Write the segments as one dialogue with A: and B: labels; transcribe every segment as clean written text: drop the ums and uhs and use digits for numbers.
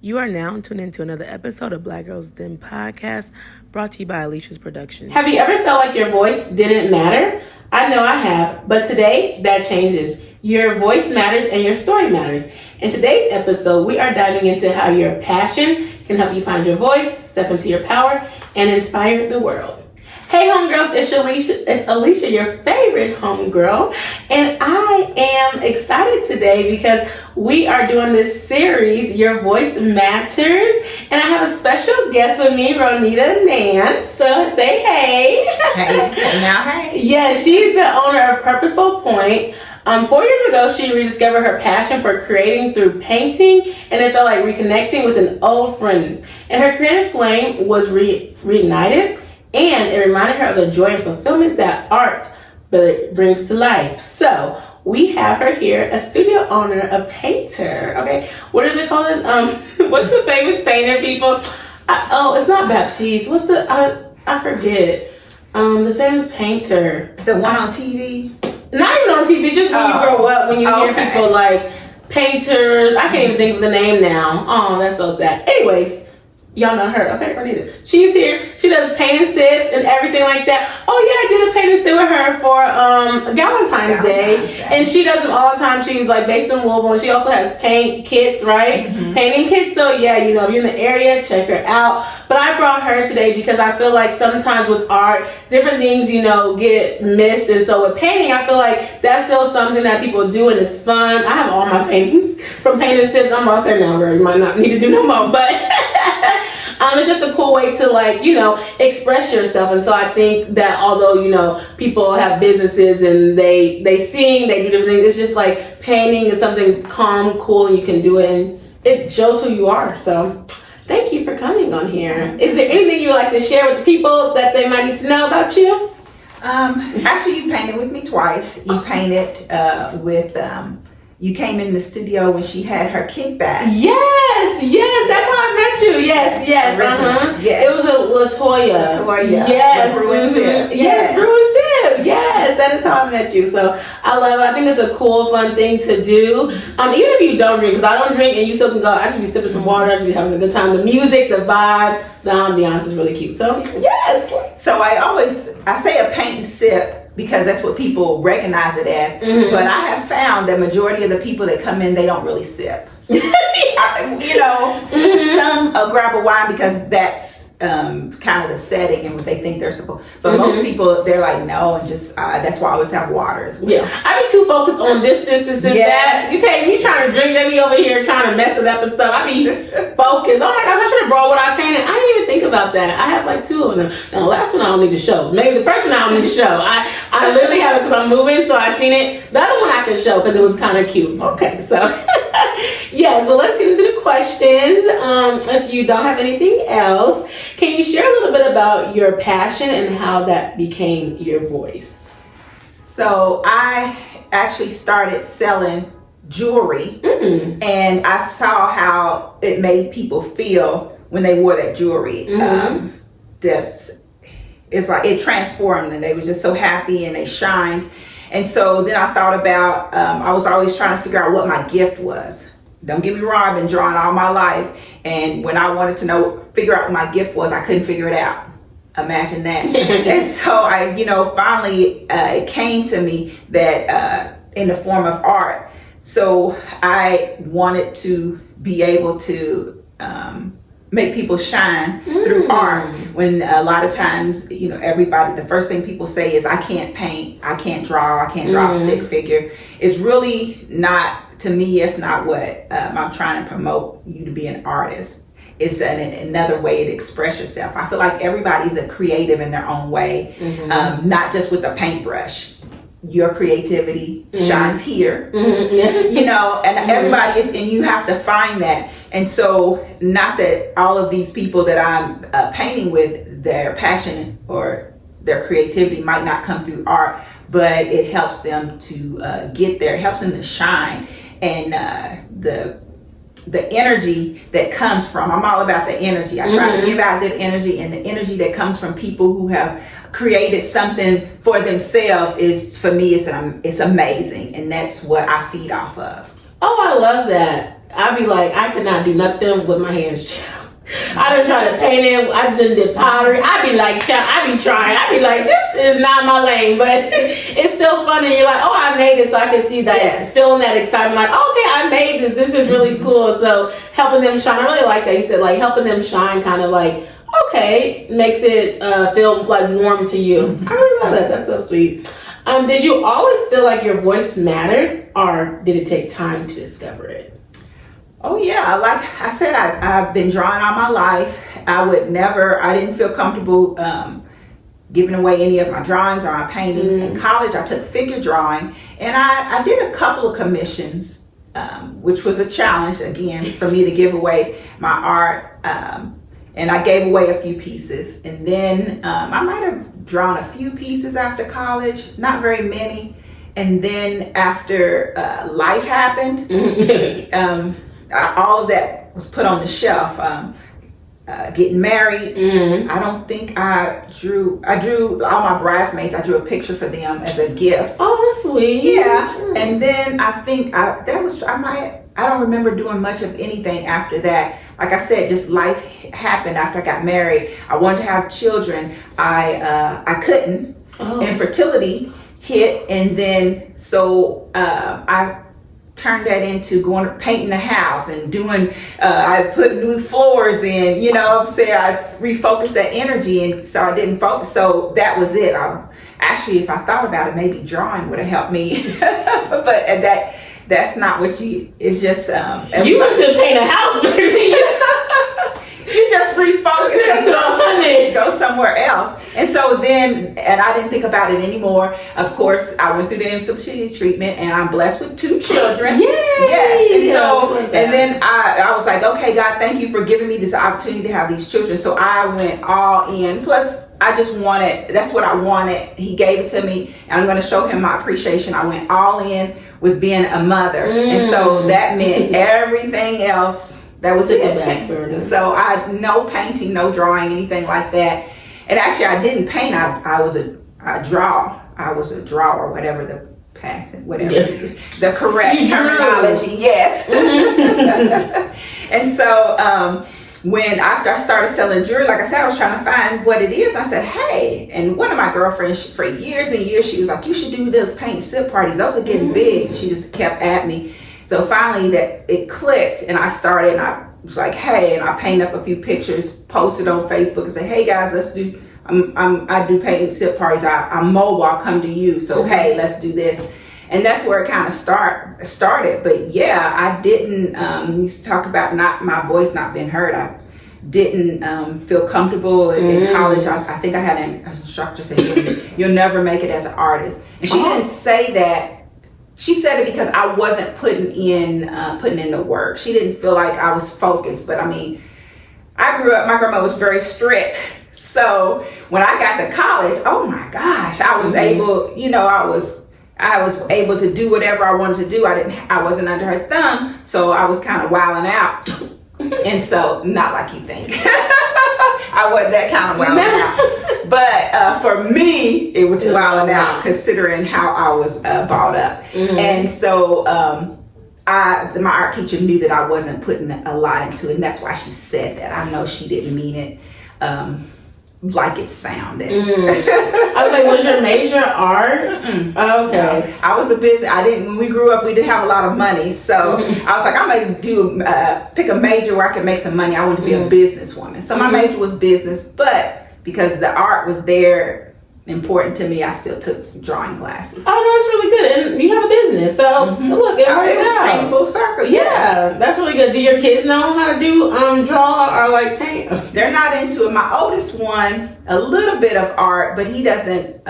A: You are now tuned into another episode of Black Girls Den Podcast, brought to you by Alicia's Productions.
B: Have you ever felt like your voice didn't matter? I know I have, but today that changes. Your voice matters and your story matters. In today's episode, we are diving into how your passion can help you find your voice, step into your power, and inspire the world. Hey homegirls, it's Alicia, your favorite homegirl, and I am excited today because we are doing this series, Your Voice Matters, and I have a special guest with me, Ronita Nance. So say hey.
C: Hey.
B: Yeah, she's the owner of Purposeful Point. 4 years ago, she rediscovered her passion for creating through painting, and it felt like reconnecting with an old friend. And her creative flame was reignited, and it reminded her of the joy and fulfillment that art brings to life. So we have her here, a studio owner, a painter. Okay, what do they call it? What's the famous painter, people? It's not Baptiste. What's the? I forget. The famous painter.
C: The one on TV.
B: Not even on TV. Just when you grow up, when you hear people like painters. I can't even think of the name now. Oh, that's so sad. Anyways. Y'all know her. Okay, Ronita. She's here. She does paint and sips and everything like that. Oh yeah, I did a paint and sip with her for Valentine's Day. And she does them all the time. She's like based in Louisville, and she also has paint kits, right? Mm-hmm. Painting kits. So yeah, if you're in the area, check her out. But I brought her today because I feel like sometimes with art, different things, get missed. And so with painting, I feel like that's still something that people do and it's fun. I have all my paintings from paint and sips. I'm okay now, girl. You might not need to do no more, but it's just a cool way to express yourself. And so I think that although, people have businesses and they sing, they do different things, it's just like painting is something calm, cool, and you can do it and it shows who you are. So thank you for coming on here. Is there anything you would like to share with the people that they might need to know about you?
C: Actually, you painted with me twice. You painted with you came in the studio when she had her kickback.
B: Yes, that's how I met you. Yes.
C: Yes.
B: It was a Latoya. Yes.
C: Brew and Sip.
B: Yes, Brew and Sip. Yes, that is how I met you. So I love it. I think it's a cool, fun thing to do. Even if you don't drink, because I don't drink and you still can go. I just be sipping some water. I just be having a good time. The music, the vibe, the ambiance is really cute. So yes.
C: So I say a paint and sip, because that's what people recognize it as. Mm-hmm. But I have found that majority of the people that come in, they don't really sip.
B: Mm-hmm.
C: Some grab a wine because that's kind of the setting and what they think they're supposed. But
B: Mm-hmm.
C: most people, they're like, no, and just that's why I always have water as well.
B: Yeah, I be too focused on this, that. You trying to drink, they be over here trying to mess it up and stuff. I be focused. Oh my gosh, I should have brought what I painted. I didn't even think about that. I have like two of them. Now the last one I don't need to show. Maybe the first one I don't need to show. I literally have it because I'm moving, so I seen it. The other one I could show because it was kind of cute. Okay, so yes, well let's get into the questions. If you don't have anything else, can you share a little bit about your passion and how that became your voice?
C: So I actually started selling jewelry, and I saw how it made people feel when they wore that jewelry. It's like it transformed, and they were just so happy and they shined. And so then I thought about, I was always trying to figure out what my gift was. Don't get me wrong, I've been drawing all my life. And when I wanted to figure out what my gift was, I couldn't figure it out. Imagine that. And so I, finally, it came to me that in the form of art. So I wanted to be able to make people shine through art, when a lot of times, everybody, the first thing people say is, I can't paint, I can't draw a stick figure. It's really not, to me, it's not what I'm trying to promote you to be an artist. It's another way to express yourself. I feel like everybody's a creative in their own way, not just with a paintbrush. Your creativity shines here, and everybody is, and you have to find that. And so, not that all of these people that I'm painting with, their passion or their creativity might not come through art, but it helps them to get there, it helps them to shine. And the energy that comes from, I'm all about the energy. I try to give out good energy, and the energy that comes from people who have created something for themselves is, for me, it's amazing, and that's what I feed off of.
B: Oh, I love that. I'd be like, I could not do nothing with my hands, child. I done tried to paint it. I done did pottery. I'd be like, child, I'd be trying. I'd be like, this is not my lane, but it's still funny. You're like, oh, I made it, so I can see that, feeling that excitement. Like, okay, I made this. This is really cool. So helping them shine. I really like that. You said like helping them shine, kind of like, okay, makes it feel like warm to you. I really love that. That's so sweet. Did you always feel like your voice mattered, or did it take time to discover it?
C: Oh yeah, like I said, I've been drawing all my life. I didn't feel comfortable giving away any of my drawings or my paintings. In college, I took figure drawing, and I did a couple of commissions, which was a challenge, again, for me to give away my art. And I gave away a few pieces. And then I might have drawn a few pieces after college, not very many. And then after life happened, all of that was put on the shelf. Getting married, I don't think I drew all my bridesmaids. I drew a picture for them as a gift.
B: Oh, that's sweet.
C: Yeah. And then I think I don't remember doing much of anything after that. Like I said, just life happened after I got married. I wanted to have children. I couldn't. Infertility hit, and then so I turned that into painting the house and doing, I put new floors in, you know what I'm saying? I refocused that energy, and so I didn't focus. So that was it. Actually, if I thought about it, maybe drawing would have helped me. But that's not what it's just.
B: You went to paint a house, baby.
C: You just refocus and go somewhere else. And so then, and I didn't think about it anymore. Of course, I went through the infertility treatment, and I'm blessed with 2 children. Yes. And so, and then I was like, okay, God, thank you for giving me this opportunity to have these children. So I went all in. Plus, that's what I wanted. He gave it to me, and I'm going to show him my appreciation. I went all in with being a mother. And so that meant everything else. That was it. So no painting, no drawing, anything like that. And actually, I didn't paint. I was a drawer, whatever the the correct terminology. Yes. And so after I started selling jewelry, like I said, I was trying to find what it is. I said, hey, and one of my girlfriends, for years and years, she was like, you should do those paint sip parties. Those are getting big. She just kept at me. So finally that it clicked, and I started, and I was like, hey, and I painted up a few pictures, posted on Facebook, and said, hey guys, let's do, I do paint sip parties. I'm mobile, I'll come to you. So hey, let's do this. And that's where it kind of started. But yeah, I didn't, you talk about my voice not being heard. I didn't feel comfortable in college. I think I had an instructor say, you'll never make it as an artist. And she didn't say that. She said it because I wasn't putting in the work. She didn't feel like I was focused. But I mean, I grew up, my grandma was very strict. So when I got to college, oh my gosh, I was able, I was able to do whatever I wanted to do. I wasn't under her thumb, so I was kind of wilding out. And so, not like you think. I wasn't that kind of wilding out. But for me, it was wilding out, considering how I was brought up. And so my art teacher knew that I wasn't putting a lot into it, and that's why she said that. I know she didn't mean it like it sounded.
B: I was like, was your major art? Okay.
C: No, I was when we grew up, we didn't have a lot of money. So I was like, I'm going to pick a major where I can make some money. I wanted to be a businesswoman. So my major was business, but because the art was there, important to me, I still took drawing classes.
B: Oh, no, it's really good. And you have a business. So look, it was
C: came full circle.
B: Yeah, that's really good. Do your kids know how to do draw or like paint?
C: They're not into it. My oldest one, a little bit of art, but he doesn't.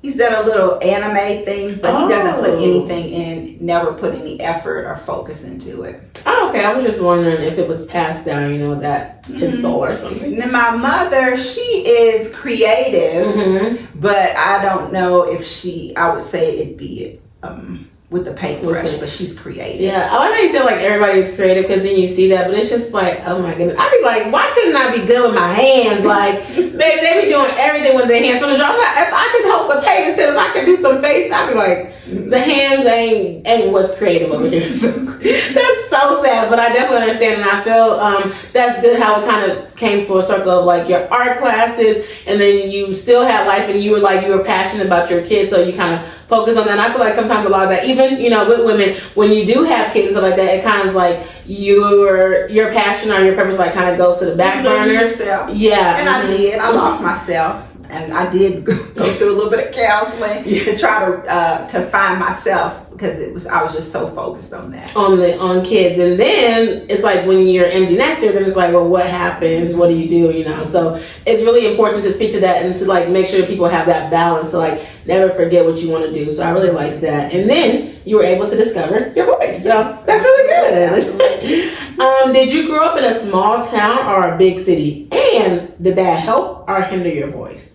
C: He's done a little anime things, but he doesn't put anything in. Never put any effort or focus into it.
B: Oh, okay. I was just wondering if it was passed down, that pencil or something.
C: And my mother, she is creative, but I don't know if I would say it'd be with the paintbrush, but she's creative.
B: Yeah, I like how you said like everybody's creative, because then you see that, but it's just like, oh my goodness. I'd be like, why couldn't I be good with my hands? Like, baby, they be doing everything with their hands. So if I could host a painting set, if I could do some face, I'd be like, the hands ain't what's creative over here. So that's so sad, but I definitely understand, and I feel that's good how it kind of came full circle of like your art classes, and then you still had life, and you were passionate about your kids, so you kind of focus on that. And I feel like sometimes a lot of that, even with women, when you do have kids and stuff like that, it kind of is like your passion or your purpose like kind of goes to the back burner.
C: Yourself.
B: Yeah,
C: and I did. I lost myself. And I did go through a little bit of counseling to try to find myself, because I was just so focused on that.
B: On kids. And then it's like when you're empty nester, then it's like, well, what happens? What do you do? So it's really important to speak to that and to like make sure people have that balance, to like never forget what you want to do. So I really like that. And then you were able to discover your voice. So that's really good. Did you grow up in a small town or a big city? And did that help or hinder your voice?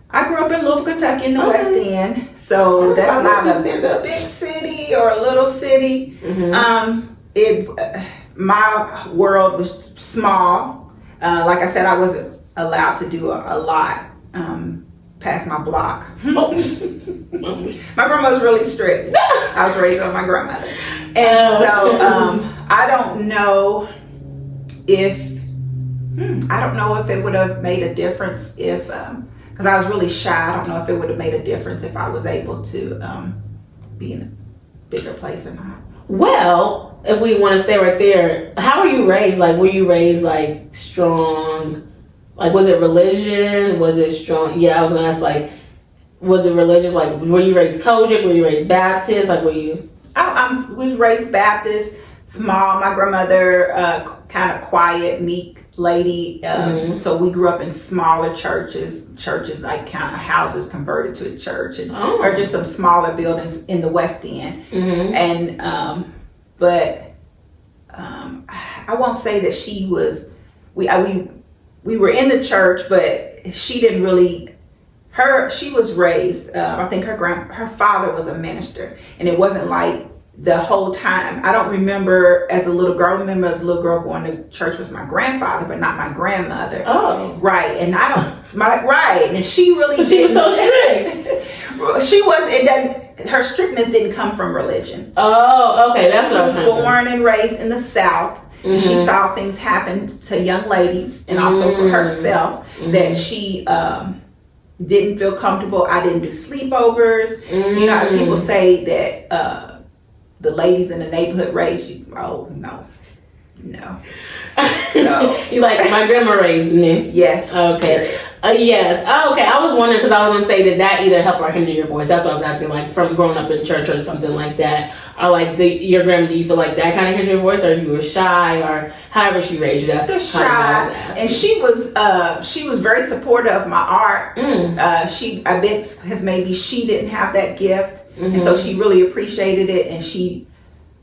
C: I grew up in Louisville, Kentucky, in the West End, so that's not a big city or a little city. My world was small. Like I said, I wasn't allowed to do a lot past my block. My grandma was really strict. I was raised by my grandmother, and so I don't know if it would have made a difference if. Because I was really shy. I don't know if it would have made a difference if I was able to be in a bigger place or not.
B: Well, if we want to stay right there, how were you raised? Like, were you raised like strong? Like, was it religion? Was it strong? Yeah, I was gonna ask. Like, was it religious? Like, were you raised Kojic? Were you raised Baptist? Like, were you?
C: I was raised Baptist, small. My grandmother, kind of quiet, meek lady. So we grew up in smaller churches like kind of houses converted to a church, or just some smaller buildings in the West End. And but I won't say that she was. We were in the church, but she didn't really. She was raised. I think her father was a minister, and it wasn't like the whole time. I don't remember as a little girl. I remember as a little girl going to church with my grandfather, but not my grandmother.
B: Oh,
C: right. And I don't. Right. And she really.
B: She was so strict.
C: She was. It doesn't. Her strictness didn't come from religion.
B: Oh, okay. That's what I was
C: born and raised in the South. And she saw things happen to young ladies, and also for herself, that she didn't feel comfortable. I didn't do sleepovers. People say that. The ladies in the neighborhood raised you. Oh, no. So
B: you like, my grandma raised me.
C: Yes.
B: Okay. Yes. Oh, okay. I was wondering, because I was gonna say, did that either help or hinder your voice? That's what I was asking. Like, from growing up in church or something like that, or like your grandma, do you feel like that kind of hindered your voice, or you were shy, or however she raised you? That's
C: just
B: kind of what I was
C: shy.
B: asking.
C: And she was very supportive of my art. I bet because maybe she didn't have that gift. And so she really appreciated it, and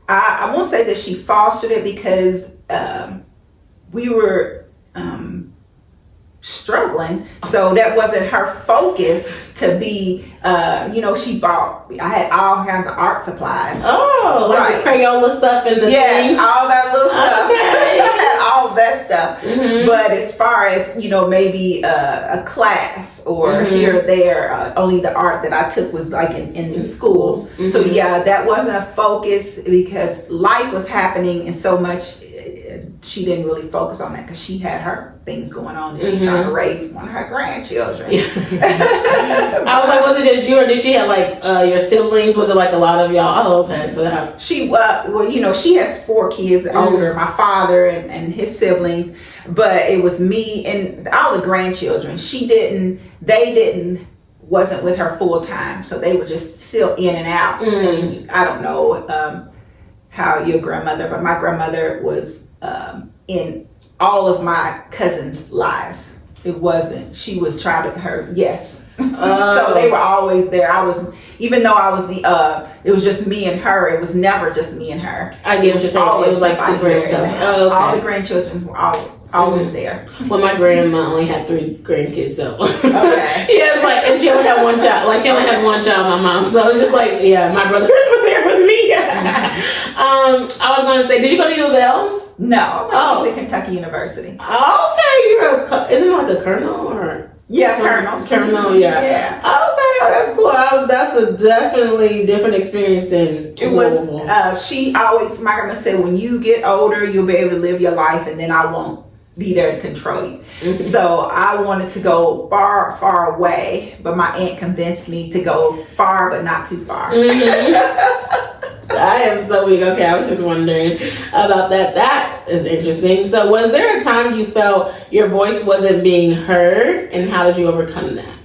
C: I won't say that she fostered it, because we were struggling, so that wasn't her focus to be. I had all kinds of art supplies.
B: Oh, like the Crayola stuff and the things.
C: All that little stuff.
B: Okay.
C: I had all that stuff. But as far as maybe a class or here or there, only the art that I took was like in school. So yeah, that wasn't a focus, because life was happening, and so much. She didn't really focus on that, because she had her things going on, and she's trying to raise one of her grandchildren.
B: I was like, was it just you, or did she have like your siblings? Was it like a lot of y'all? Oh, okay. So that
C: she she has 4 kids older, my father and his siblings, but it was me and all the grandchildren. Wasn't with her full time, so they were just still in and out. And I don't know how your grandmother, but my grandmother was in all of my cousins' lives. It wasn't. She was trying to her. Yes. So they were always there. Even though I was it was just me and her. It was never just me and her.
B: I get what you're saying. It was like the grandchildren. Oh, okay.
C: All the grandchildren were always there.
B: Well, my grandma only had 3 grandkids, so okay. Yeah, it's like, and she only had 1 child. Like, she only has 1 child, my mom. So it's just like, yeah, my brothers were there with me. I was gonna say, did you go to Louisville?
C: No, I went to Kentucky University.
B: Okay, isn't it like a colonel or?
C: Yeah, Colonel.
B: Yeah. Okay, that's cool. That's a definitely different experience than
C: it was. My grandma said, when you get older, you'll be able to live your life, and then I won't be there to control you. Mm-hmm. So I wanted to go far, far away, but my aunt convinced me to go far, but not too far.
B: Mm-hmm. I am so weak. Okay, I was just wondering about that. That is interesting. So was there a time you felt your voice wasn't being heard, and how did you overcome that?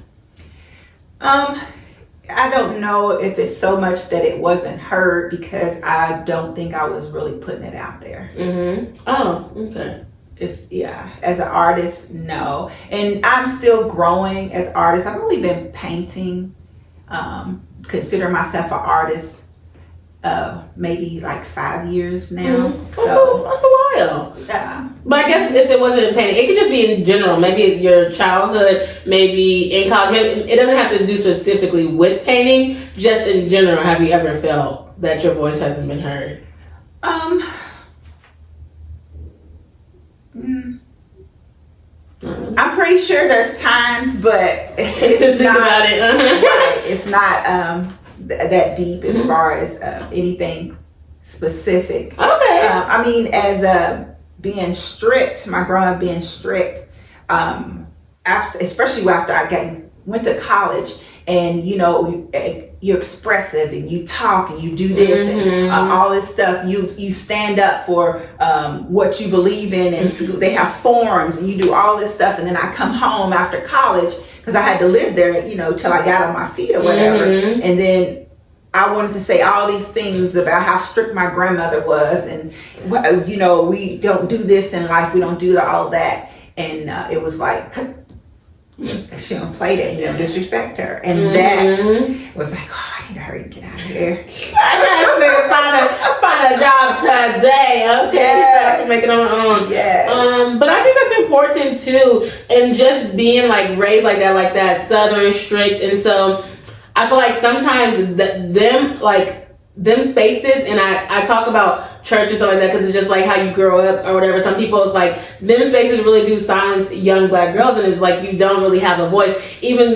C: I don't know if it's so much that it wasn't heard, because I don't think I was really putting it out there.
B: Mm-hmm. Oh, okay.
C: As an artist, no. And I'm still growing as an artist. I've only been painting, consider myself an artist, maybe like 5 years now.
B: Mm-hmm. So that's a while.
C: Yeah.
B: But I guess if it wasn't in painting, it could just be in general. Maybe your childhood, maybe in college. Maybe it doesn't have to do specifically with painting. Just in general, have you ever felt that your voice hasn't been heard?
C: I'm pretty sure there's times, but it's not.
B: About it.
C: Right, it's not that deep as far as anything specific.
B: Okay.
C: I mean, as being strict, my growing up being strict, especially after I went to college, and you're expressive and you talk and you do this and all this stuff. You stand up for what you believe in, and they have forums and you do all this stuff. And then I come home after college, because I had to live there, till I got on my feet or whatever. And then I wanted to say all these things about how strict my grandmother was, and we don't do this in life, we don't do all of that. And it was like, she don't play that, you don't disrespect her. And that was like, oh, I need to hurry and get out of here.
B: I gotta find a job today. Okay, yes. Make it on my own.
C: Yes.
B: But I think that's important too, and just being like raised like that Southern strict. And so I feel like sometimes them spaces, and I talk about church and stuff like that, because it's just like how you grow up or whatever. Some people, it's like them spaces really do silence young black girls, and it's like you don't really have a voice. Even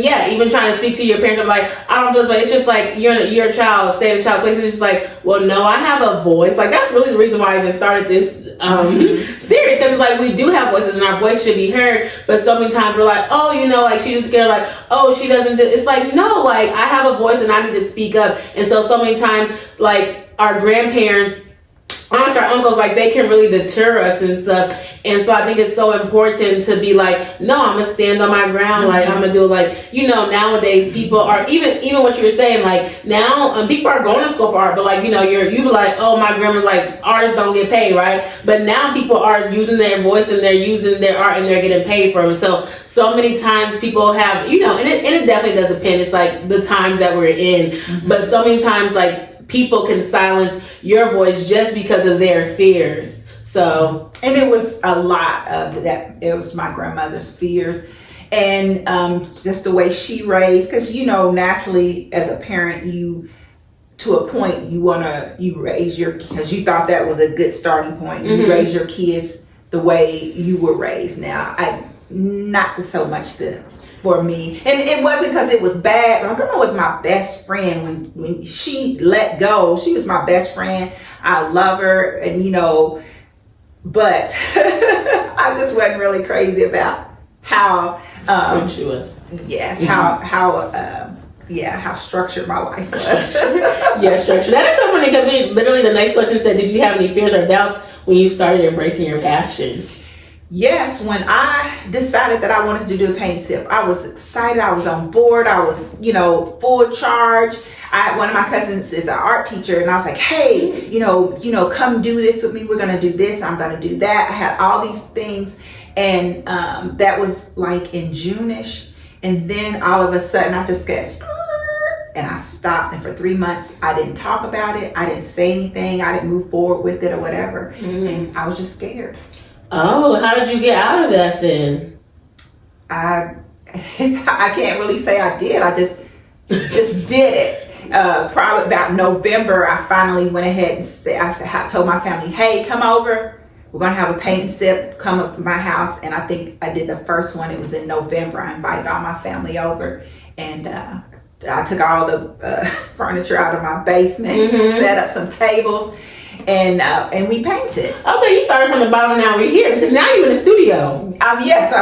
B: trying to speak to your parents, I'm like, I don't feel this way. It's just like you're a child, stay in a child place. It's just like, well, no, I have a voice. Like, that's really the reason why I even started this series, because it's like we do have voices and our voice should be heard. But so many times we're like, oh, like she's just scared, like, oh, she doesn't do. It's like, no, like I have a voice and I need to speak up. And so many times, like our grandparents, aunts, our uncles, like they can really deter us and stuff. And so I think it's so important to be like, no, I'm gonna stand on my ground. Like I'm gonna do, like, nowadays people are even what you were saying, like now people are going to school for art, but like you be like, oh, my grandma's like, artists don't get paid, right? But now people are using their voice and they're using their art and they're getting paid for it. So many times people have, and it definitely does depend. It's like the times that we're in, but so many times like people can silence your voice just because of their fears. So,
C: and it was a lot of that. It was my grandmother's fears, and just the way she raised. Because naturally, as a parent, to a point, you raise because you thought that was a good starting point. You raise your kids the way you were raised. Now, not so much for me, and it wasn't because it was bad. My grandma was my best friend. When she let go, she was my best friend. I love her, and but I just wasn't really crazy about how
B: she was.
C: Yes, how structured my life was.
B: Yeah, structured. That is so funny, because we literally, the next question said, did you have any fears or doubts when you started embracing your passion?
C: Yes, when I decided that I wanted to do a paint tip, I was excited. I was on board. I was, full charge. One of my cousins is an art teacher, and I was like, hey, come do this with me. We're going to do this. I'm going to do that. I had all these things. And that was like in June-ish. And then all of a sudden I just got and I stopped. And for 3 months, I didn't talk about it. I didn't say anything. I didn't move forward with it or whatever. And I was just scared. Oh,
B: how did you get out of that then?
C: I can't really say I did. I just did it. Probably about November, I finally went ahead and I told my family, hey, come over. we're going to have a paint and sip, come up to my house. And I think I did the first one. It was in November. I invited all my family over, and I took all the furniture out of my basement, set up some tables, and we painted.
B: Okay, you started from the bottom, now we're here, because now you're in the studio.
C: Yes,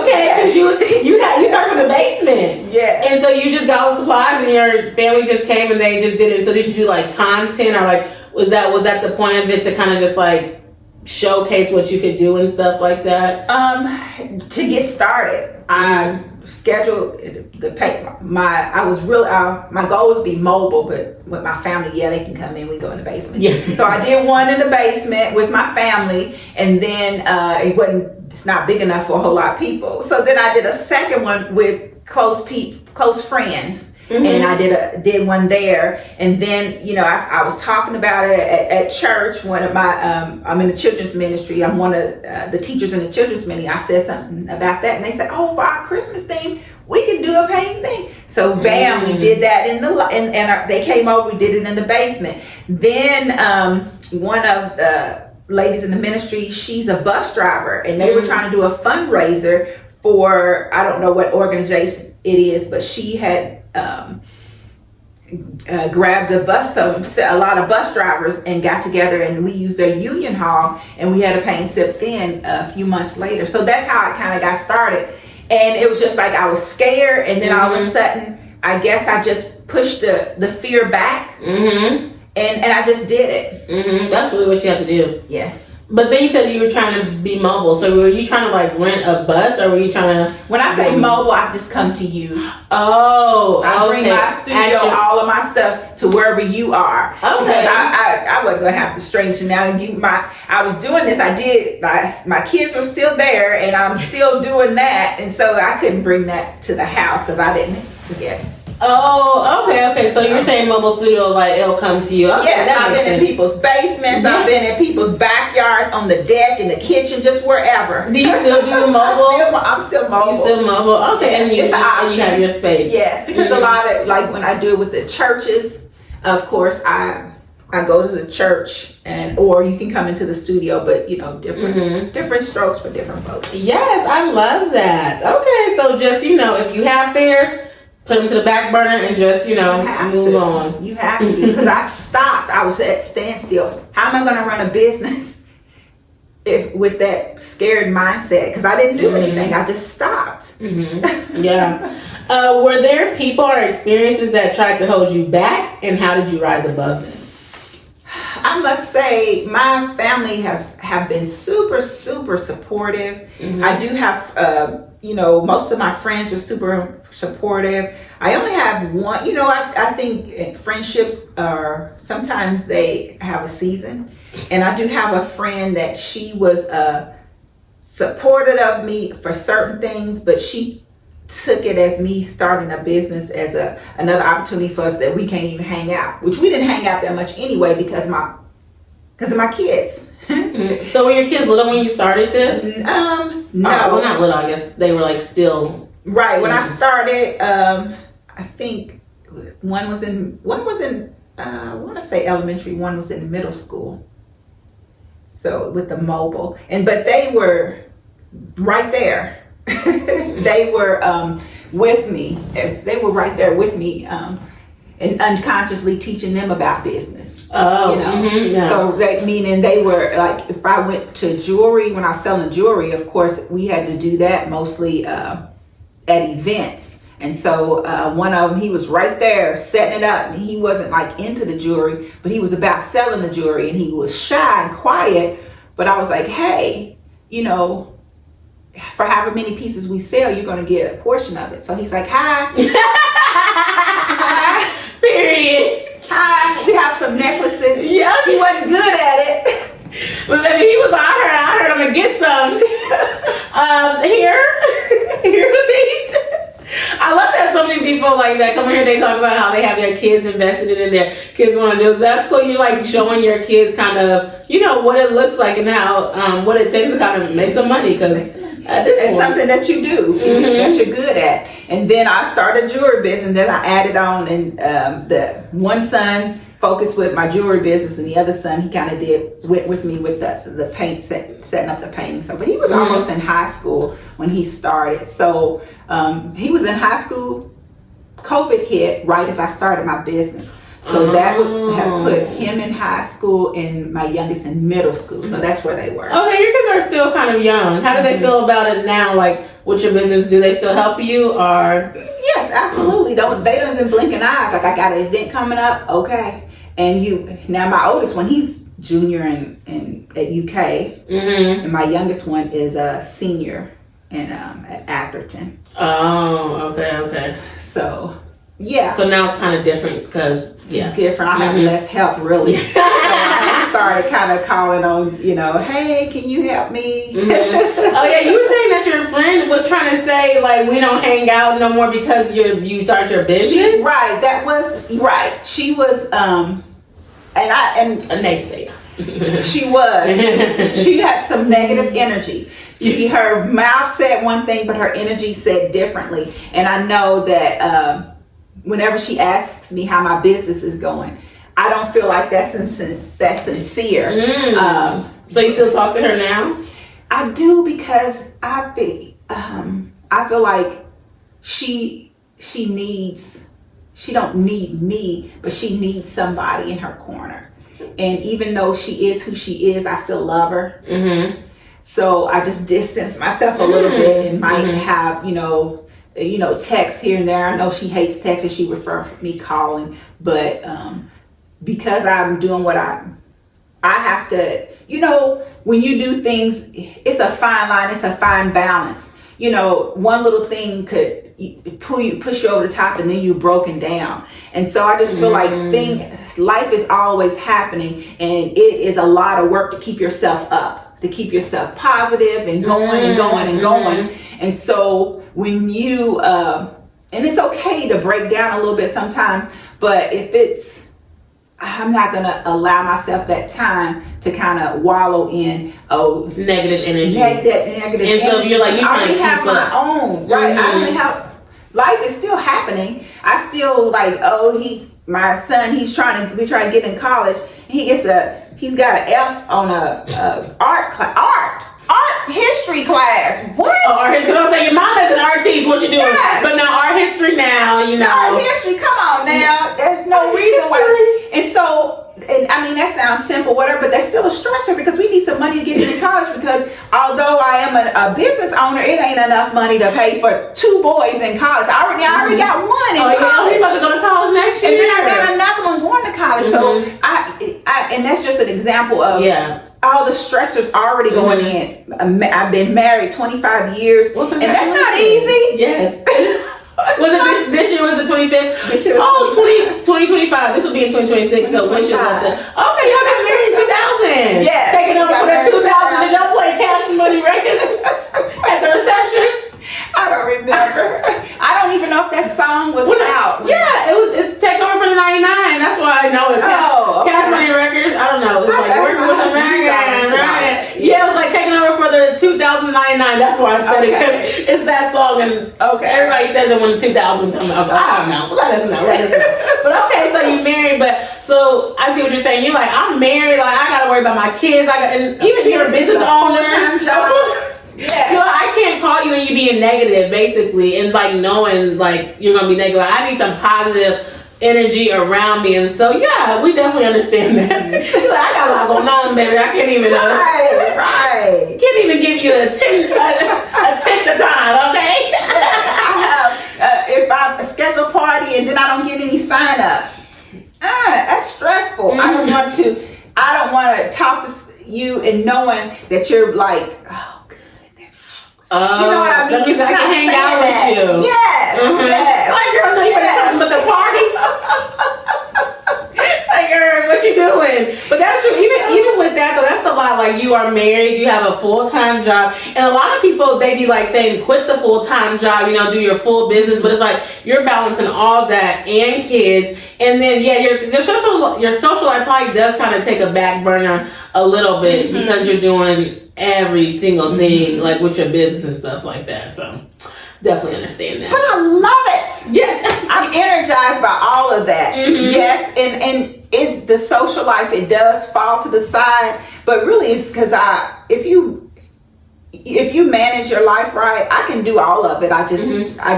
B: okay, because you started from the basement.
C: Yeah.
B: And so you just got all the supplies, and your family just came and they just did it. So did you do like content, or like was that the point of it, to kind of just like showcase what you could do and stuff like that?
C: To get started, I scheduled the pay. My goal was to be mobile, but with my family, they can come in. We go in the basement.
B: Yeah.
C: So I did one in the basement with my family, and then it's not big enough for a whole lot of people. So then I did a second one with close friends. And I did one there, and then I was talking about it at church. One of my I'm in the children's ministry. I'm one of the teachers in the children's ministry. I said something about that, and they said, "Oh, for our Christmas theme, we can do a painting thing." So bam, we did that and they came over. We did it in the basement. Then one of the ladies in the ministry, she's a bus driver, and they were trying to do a fundraiser for, I don't know what organization it is, but she had grabbed a lot of bus drivers and got together, and we used their union hall, and we had a paint sip then a few months later. So that's how it kind of got started. And it was just like I was scared, and then all of a sudden, I guess I just pushed the fear back, and I just did it.
B: That's really what you have to do.
C: Yes.
B: But then you said you were trying to be mobile. So were you trying to like rent a bus, or were you trying to?
C: When I say mobile, I just come to you.
B: Oh,
C: I bring my studio, all of my stuff to wherever you are.
B: Okay.
C: Because I wasn't gonna have the strength to now give I was doing this. I did. My kids were still there, and I'm still doing that, and so I couldn't bring that to the house because I didn't forget.
B: Oh, okay. So you're saying mobile studio, like it'll come to you. Okay,
C: yes, I've been in people's basements. I've been in people's backyards, on the deck, in the kitchen, just wherever.
B: Do you still do mobile?
C: I'm still mobile.
B: You're still mobile? Okay, yes,
C: and you
B: have your space.
C: Yes, because a lot of, like when I do it with the churches, of course, I go to the church, or you can come into the studio, but different strokes for different folks.
B: Yes, I love that. Okay, so just if you have fears, put them to the back burner and just, move on.
C: You have to, because I stopped. I was at standstill. How am I going to run a business with that scared mindset? Because I didn't do anything. I just stopped.
B: Yeah. Were there people or experiences that tried to hold you back, and how did you rise above them?
C: I must say my family have been super, super supportive. I do have, most of my friends are super supportive. I only have one, I think friendships are, sometimes they have a season. And I do have a friend that she was supportive of me for certain things, but she took it as me starting a business as another opportunity for us that we can't even hang out, which we didn't hang out that much anyway because of my kids.
B: So were your kids little when you started this?
C: No.
B: Well, not little, I guess they were like still.
C: Right. When I started, I think one was in I want to say elementary, one was in middle school. So with the mobile, but they were right there. They were with me, as they were right there with me, and unconsciously teaching them about business.
B: Oh, yeah.
C: So meaning they were like, if I went to jewelry, when I was selling jewelry, of course we had to do that mostly at events. And so one of them, he was right there setting it up. And he wasn't like into the jewelry, but he was about selling the jewelry, and he was shy and quiet. But I was like, hey, for however many pieces we sell, you're going to get a portion of it. So he's like, hi. Hi.
B: Period.
C: Hi. We have some necklaces.
B: Yeah.
C: He wasn't good at it.
B: But maybe he was, I heard I'm going to get some. Here's a piece. I love that so many people like that come here, they talk about how they have their kids invested in their kids want to do. So that's cool. You're like showing your kids kind of, what it looks like and how, what it takes to kind of make some money, because
C: it's something that you do, that you're good at. And then I started jewelry business, and then I added on, and the one son focused with my jewelry business, and the other son, he kind of went with me with the paint setting up the painting. So, but he was almost in high school when he started. So he was in high school. COVID hit right as I started my business. So that would have put him in high school and my youngest in middle school. So that's where they were.
B: Okay, your kids are still kind of young. How do they feel about it now? Like, with your business, do they still help you, or?
C: Yes, absolutely. They don't even blink an eye. It's like, I got an event coming up. Okay. And now my oldest one, he's junior in at UK. And my youngest one is a senior at Atherton.
B: Oh, okay.
C: So, yeah.
B: So now it's kind of different because,
C: it's different. I have less help, really. So I started kind of calling on, hey, can you help me?
B: Oh, yeah. You were saying that your friend was trying to say, like, we don't hang out no more because you started your business?
C: Right. That was, right. She was, and
B: a naysayer.
C: She was. She had some negative energy. Her mouth said one thing, but her energy said differently. And I know that whenever she asks me how my business is going, I don't feel like that's sincere.
B: So you still talk to her now?
C: I do, because I feel like she don't need me, but she needs somebody in her corner. And even though she is who she is, I still love her. So I just distance myself a little bit and might have, texts here and there. I know she hates texts and she prefers me calling, but because I'm doing what I have to, when you do things, it's a fine line, it's a fine balance. One little thing could push you over the top, and then you're broken down. And so I just feel like life is always happening, and it is a lot of work to keep yourself up, to keep yourself positive and going and going and going. And so when you, and it's okay to break down a little bit sometimes, but I'm not going to allow myself that time to kind of wallow in
B: negative energy.
C: Negative
B: and so
C: energy.
B: You're like, you're trying to keep
C: have my own, right? I only have, life is still happening. I still he's my son. We trying to get in college. He's got an F on a art history class. What?
B: Art history. I'm saying your mom is an artist. What you doing?
C: Yes.
B: But now art history now,
C: Art history. Come on now. There's no reason why. And so, I mean, that sounds simple, whatever, but that's still a stressor, because we need some money to get into college, because although I am a business owner, it ain't enough money to pay for 2 boys in college. I already got one in college.
B: He's about to go to college next year.
C: And then I got another one going to college. So and that's just an example of all the stressors already going in. I've been married 25 years, and that's not easy.
B: Yes. Was it this year was the 25th?
C: This year was
B: 2025. This will be in 2026. So wish you luck. Okay, y'all got married in 2000.
C: Yes.
B: Taking over for that 2000. Did y'all play Cash Money Records at the reception?
C: I don't remember. I don't even know if that song was out.
B: Yeah, it's Take Over for the 99. That's why I know it. Cash Money Records. I don't know. It's like working with your right? Yeah, it was like Taking Over for the 2099. That's why I said it, because it's that song, and everybody says it when the 2000 comes out. So I don't know. Let us know. But okay, so you married, but so I see what you're saying. You're like, I'm married. Like, I gotta worry about my kids. And even you're a business owner.
C: Yeah.
B: I can't call you and you being negative, basically, and like knowing like you're gonna be negative. Like, I need some positive energy around me, and so we definitely understand that. Like, I got a lot going on, baby. I can't even
C: right.
B: Can't even give you a tenth of time, okay?
C: Yes, I have. If I schedule a party and then I don't get any sign-ups, that's stressful. I don't want to talk to you and knowing that you're like, you know what I mean?
B: I can hang out with you.
C: Yes. Yes.
B: Like, girl, no, you better come to the party. Like, girl, what you doing? But that's true. Even with that, though, that's a lot. Like, you are married, you have a full-time job, and a lot of people, they be like saying, quit the full-time job, do your full business. But it's like you're balancing all that and kids, and then your social life probably does kind of take a back burner a little bit because you're doing every single thing, like with your business and stuff like that. So definitely understand that.
C: But I love it.
B: Yes.
C: I'm energized by all of that. Yes. And it's the social life. It does fall to the side, but really it's because if you manage your life right, I can do all of it. I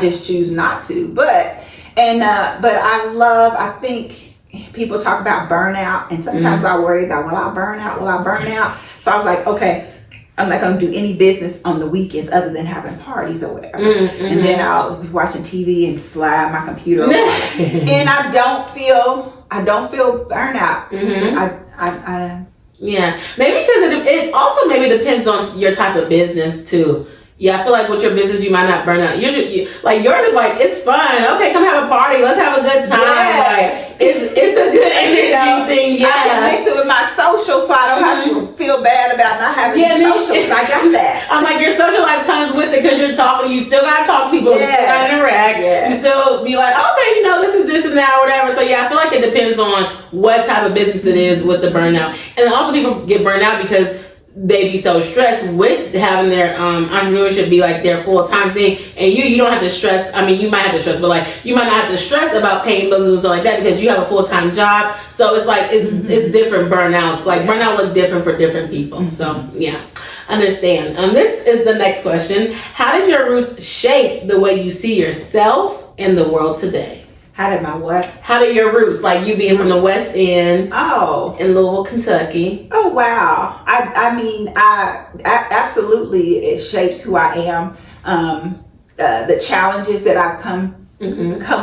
C: just choose not to. But I think people talk about burnout, and sometimes I worry about, will I burn out? So I was like, okay, I'm not going to do any business on the weekends other than having parties or whatever. And then I'll be watching TV and slide my computer over. And I don't feel burnout.
B: Yeah, maybe because it also maybe depends on your type of business too. Yeah, I feel like with your business, you might not burn out. Yours is like, it's fun. Okay, come have a party. Let's have a good time.
C: Yes.
B: Like, it's a good energy thing. Yeah,
C: I can mix it with my social, so I don't have to feel bad about not having social. I got that.
B: I'm like, your social life comes with it because you're talking. You still gotta talk to people. You still gotta interact. You still be like, okay, this is this and that or whatever. So yeah, I feel like it depends on what type of business it is with the burnout. And also people get burned out because they be so stressed with having their entrepreneurship be like their full-time thing, and you don't have to stress. I mean, you might have to stress, but like you might not have to stress about paying bills and stuff like that because you have a full-time job. So it's like it's different burnouts. Like burnout look different for different people. So yeah, understand. This is the next question. How did your roots shape the way you see yourself in the world today?
C: How did my what?
B: How did your roots, like you being from the West End, in Louisville, Kentucky?
C: Oh wow! I mean, absolutely, it shapes who I am. The challenges that I've come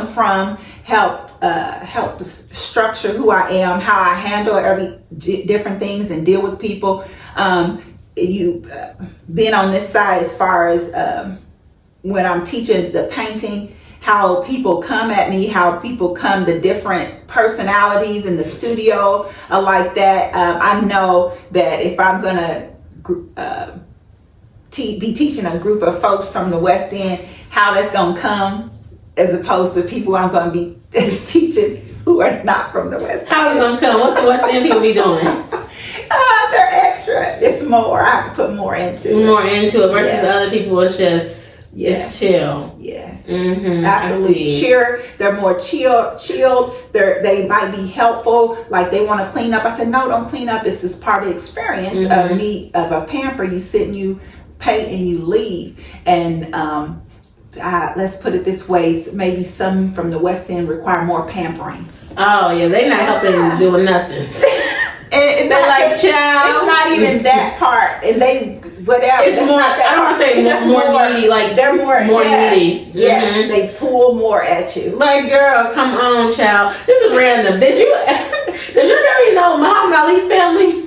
C: from help structure who I am, how I handle every different things and deal with people. Being on this side as far as when I'm teaching the painting. How people come at me, how people come, the different personalities in the studio are like that. I know that if I'm gonna be teaching a group of folks from the West End, how that's gonna come, as opposed to people I'm gonna be teaching who are not from the West End.
B: How is it gonna come? What's the West End people be doing?
C: They're extra. It's more. I have to put more into it.
B: Versus other people. It's just. It's chill.
C: Yes.
B: Absolutely.
C: They're more chilled. They might be helpful. Like they want to clean up. I said, no, don't clean up. This is part of the experience of a pamper. You sit and you paint and you leave. And let's put it this way. Maybe some from the West End require more pampering.
B: Oh, yeah. They're not helping doing nothing.
C: and
B: they're like, child.
C: It's not even that part. And they... Whatever.
B: It's more. I don't want to say it's just more needy. Like
C: they're more
B: needy.
C: Yes, they pull more at you.
B: Like, girl, come on, child. This is random. Did you know Muhammad Ali's family?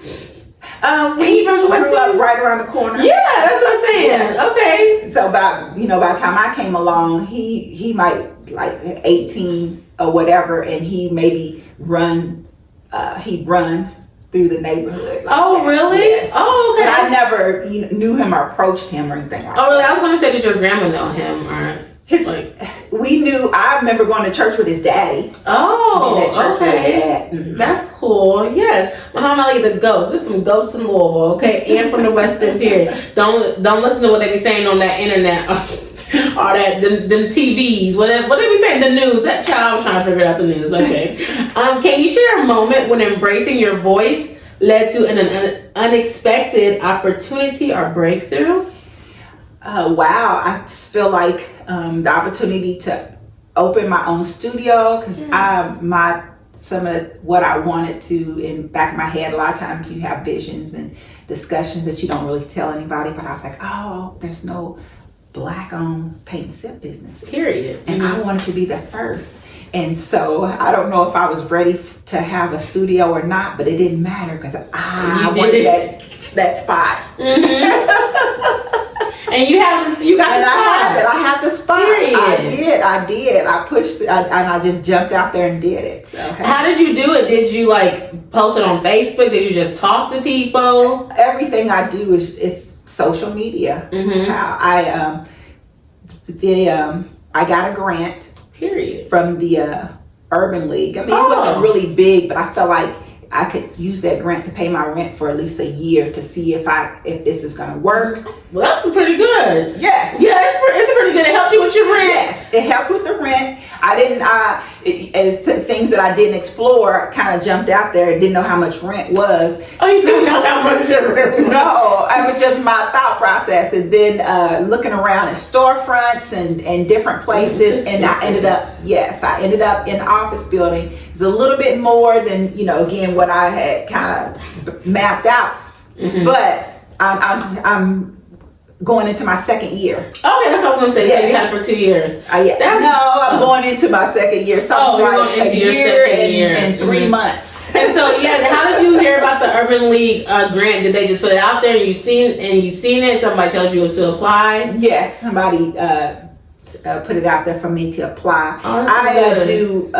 C: We grew up right around the corner.
B: Yeah, that's what I'm saying.
C: Yes.
B: Okay.
C: So by the time I came along, he might like 18 or whatever, and he maybe he'd run through the neighborhood.
B: Like really?
C: Yes.
B: Oh, okay.
C: But I never knew him or approached him or anything like that.
B: Oh, really? I was going to say, did your grandma know him or?
C: We knew. I remember going to church with his daddy.
B: Oh, okay. That's cool. Yes, Muhammad Ali, the ghost. There's some ghosts in Louisville, okay, and from the West End period. Don't listen to what they be saying on that internet. Or them TVs, whatever. What they be saying? The news. That child was trying to figure out the news. Okay. Can you share a moment when embracing your voice led to an unexpected opportunity or breakthrough?
C: Wow. I just feel like the opportunity to open my own studio because some of what I wanted to in the back of my head. A lot of times you have visions and discussions that you don't really tell anybody. But I was like, there's no Black-owned paint and sip businesses.
B: Period.
C: And I wanted to be the first. And so I don't know if I was ready to have a studio or not, but it didn't matter because I wanted that spot.
B: And you got the spot.
C: I have the spot.
B: Period.
C: I did. I pushed it, and I just jumped out there and did it. So
B: how did you do it? Did you like post it on Facebook? Did you just talk to people?
C: Everything I do is social media. I got a grant.
B: Period.
C: From the Urban League. I mean, it wasn't really big, but I felt like I could use that grant to pay my rent for at least a year to see if this is going to work.
B: Well, that's pretty good.
C: Yes.
B: Yeah, it's pretty good. It helped you with your rent.
C: Yes, it helped with the rent. Things that I didn't explore kind of jumped out there. Didn't know how much rent was.
B: Oh, you didn't know how much your rent was?
C: No, it was just my thought process. And then looking around at storefronts and different places. And I ended up in the office building. It's a little bit more than, again, what I had kind of mapped out. Mm-hmm. But I'm going into my second year.
B: Okay, that's what I was going to say. Yes. So you had it for 2 years.
C: I'm going into my second year. So
B: like a year
C: and 3 months.
B: And so, how did you hear about the Urban League grant? Did they just put it out there and you seen it? Somebody told you to apply?
C: Yes, somebody put it out there for me to apply.
B: Oh,
C: I do